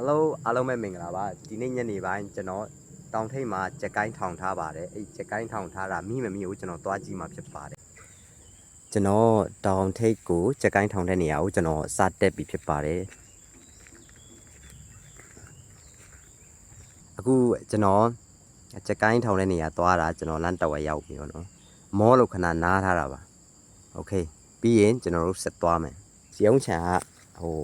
Hello အားလုံးပဲမင်္ဂလာပါဒီနေ့ညနေပိုင်းကျွန်တော်တောင်ထိပ်မှာကြက်ကိုင်းထောင်ထားပါတယ်အဲ့ကြက်ကိုင်းထောင်ထားတာမိမမိကိုကျွန်တော်သွားကြည့်မှာဖြစ်ပါတယ်ကျွန်တော်တောင်ထိပ်ကိုကြက်ကိုင်းထောင်တဲ့နေရာကိုကျွန်တော်စတက်ပြီးဖြစ်ပါတယ်အခုကျွန်တော်ကြက်ကိုင်းထောင်တဲ့နေရာသွားတာကျွန်တော်လမ်းတဝက်ရောက်ပြီနော်မောလို့ခဏနားထားတာပါโอเคပြီးရင်ကျွန်တော်တို့ဆက်သွားမယ်စီအောင်ချံကဟို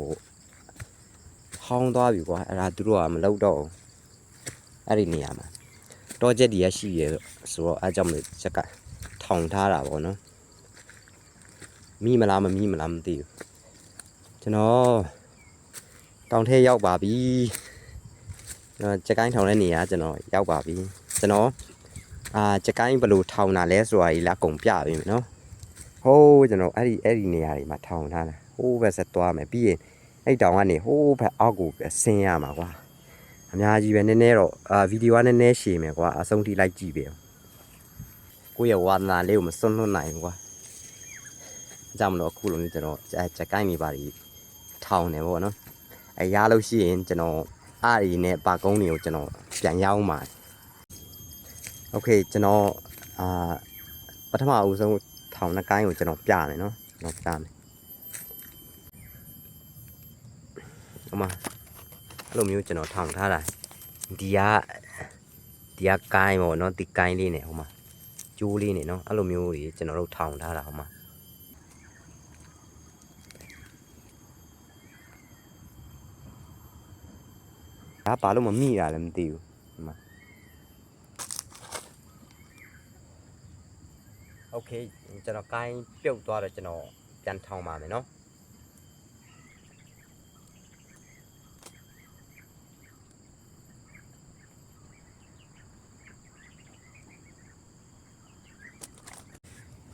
ဟောင်းသွားပြီကွာအဲ့ဒါသူတို့ကမလောက်တော့အဲ့ဒီနေရာမှာတောချက်တွေရရှိရဆိုတော့အားကြောင့်မလို့ချက်ကထောင်ထားတာပေါ့နော်မိမလားမမိမလားမသိဘူးကျွန်တော်တောင်ထဲရောက်ပါပြီကျွန်တော်ချက်ကိုင်းထောင်တဲ့နေရာကျွန်တော်ရောက်ပါပြီကျွန်တော်ချက်ကိုင်းဘယ်လိုထောင်တာလဲဆိုတာကြီးလာကုန်ပြပြီနော်ဟိုးကျွန်တော်အဲ့ဒီနေရာတွေမှာထောင်ထားတာဟိုးပဲဆက်သွားမယ်ပြီးရင်အဲ့တောင်ကနေဟိုးဘက်အောက်ကိုဆင်းရမှာကွာအများကြီးပဲနည်းနည်းတော့ဗီဒီယိုကနည်းနည်းရှည်မယ်ကွာအဆုံးထိလိုက်ကြည့်ပဲကိုယ့်ရဲ့ဝါသနာလေးကိုမစွန့်လွတ်နိုင်ဘူးကွာအကြောင်းမလို့အခုလိုမျိုးကျွန်တော်ချက်ကိုင်းနေပါလိထောင်နေပေါ့နော်အဲရလို့ရှိရင်ကျွန်တော်အားရီနဲ့ပါကုန်းတွေကိုကျွန်တော်ပြန်ရောက်မှာโอเคကျွန်တော်ပထမအဦးဆုံးထောင်နှကိုင်းကိုကျွန်တော်ပြမယ်နော်ကျွန်တော်ပြမယ်ဟိုမှာအဲ့လိုမျိုးကျွန်တော်ထောင်ထားတာဒီကကိုင်းပေါ့နော်ဒီကိုင်းလေးနဲ့ဟိုမှာကျိုးလေးနဲ့နော်အဲ့လိုမျိုးတွေကျွန်တော်တို့ထောင်ထားတာဟိုမှာဒါပါလို့မမိရလည်းမသိဘူးဟိုမှာโอเคကျွန်တော်ကိုင်းပြုတ်သွားတော့ကျွန်တော်ပြန်ထောင်ပါမယ်နော်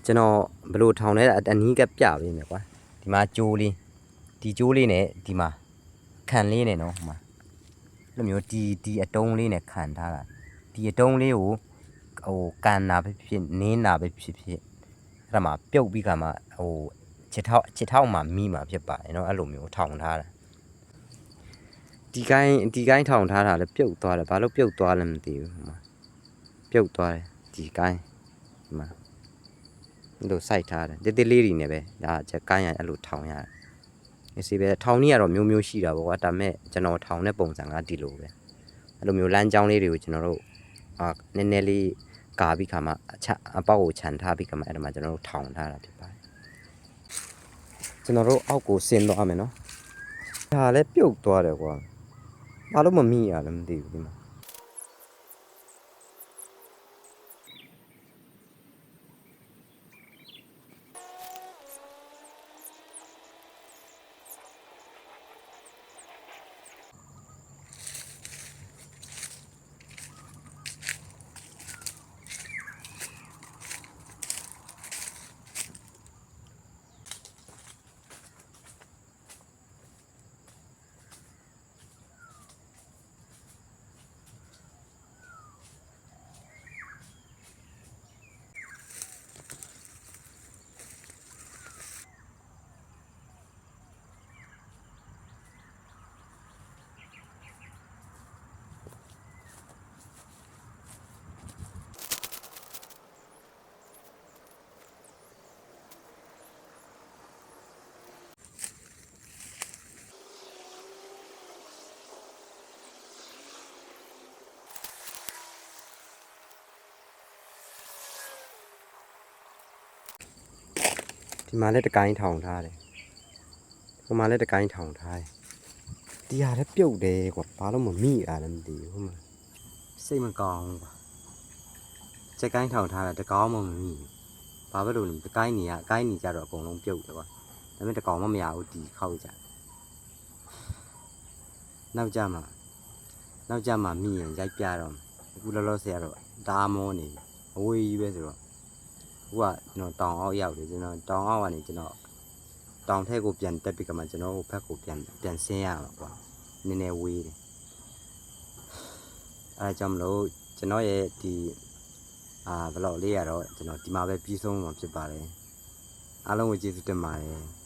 ကျွန်တော်ဘလို့ထောင်လဲအနီးကပြပေးမယ်ကွာဒီမှာကျိုးလေးဒီကျိုးလေးနဲ့ဒီမှာခံလေးနဲ့နော်ဟိုမှာအဲ့လိုမျိုးဒီအတုံးလေးနဲ့ခံထားတာဒီအတုံးလေးကိုဟိုကန်နာပဲဖြစ်နင်းနာပဲဖြစ်ဖြစ်အဲ့ဒါမှာပြုတ်ပြီးခါမှဟိုခြေထောက်မှာမိမှာဖြစ်ပါတယ်နော်အဲ့လိုမျိုးထောင်ထားတာဒီကိုင်းထောင်ထားတာလည်းပြုတ်သွားတယ်ဘာလို့ပြုတ်သွားလဲမသိဘူးဟိုမှာပြုတ်သွားတယ်ဒီကိုင်းဒီမှာလို့စိုက်ထားတယ်တေးလေးတွေနဲ့ပဲဒါချက်ကိုင်းရအဲ့လိုထောင်ရတယ်ဒီစီပဲထောင်နည်းကတော့မျိုးမျိုးရှိတာပေါ့ကွာဒါပေမဲ့ကျွန်တော်ထောင်တဲ့ပုံစံကဒီလိုပဲအဲ့လိုမျိုးလမ်းကြောင်းလေးတွေကိုကျွန်တော်တို့နည်းနည်းလေးကာပြီးခါမှအပေါက်ကိုခြံထားပြီးခါမှအဲ့ဒါမှကျွန်တော်တို့ထောင်ထားတာဖြစ်ပါတယ်ကျွန်တော်တို့အောက်ကိုဆင်းသွားမယ်နော်ဒါလည်းပြုတ်သွားတယ်ကွာဘာလို့မမိရလဲမသိဘူးဒီမှာဒီမှာလည်းတကိုင်းထောင်ထားတယ်ဟိုမှာလည်းတကိုင်းထောင်ထားတယ်ဒီဟာလည်းပြုတ်တယ်ကွာဘာလို့မမိရလဲမသိဘူးဟိုမှာစိတ်မကောင်းကွာချက်ကိုင်းထောင်ထားတာတကောင်းမှမမိဘာဖြစ်လို့လဲတကိုင်းနေကအကိုင်းနေကြတော့အကုန်လုံးပြုတ်တယ်ကွာဒါပေမဲ့တကောင်မှမရဘူးဒီခောက်ကြနောက်ကြမှာမိရင်ရိုက်ပြတော့အခုလောလောဆယ်ကတော့ဒါမောနေအဝေးကြီးပဲဆိုတော့အခုကကျွန်တော်တောင်အောက်ရောက်တယ်ကျွန်တော်တောင်အောက်ကနေကျွန်တော်တောင်ထက်ကိုပြန်တက်ပြီးကမှကျွန်တော်ဘက်ကိုပြန်ဆင်းရမှာကွာနည်းနည်းဝေးတယ်အဲကြောင့်မလို့ကျွန်တော်ရဲ့ဒီvlog လေးရတော့ကျွန်တော်ဒီမှာပဲပြီးဆုံးမှာဖြစ်ပါတယ်အားလုံးကိုကျေးဇူးတင်ပါတယ်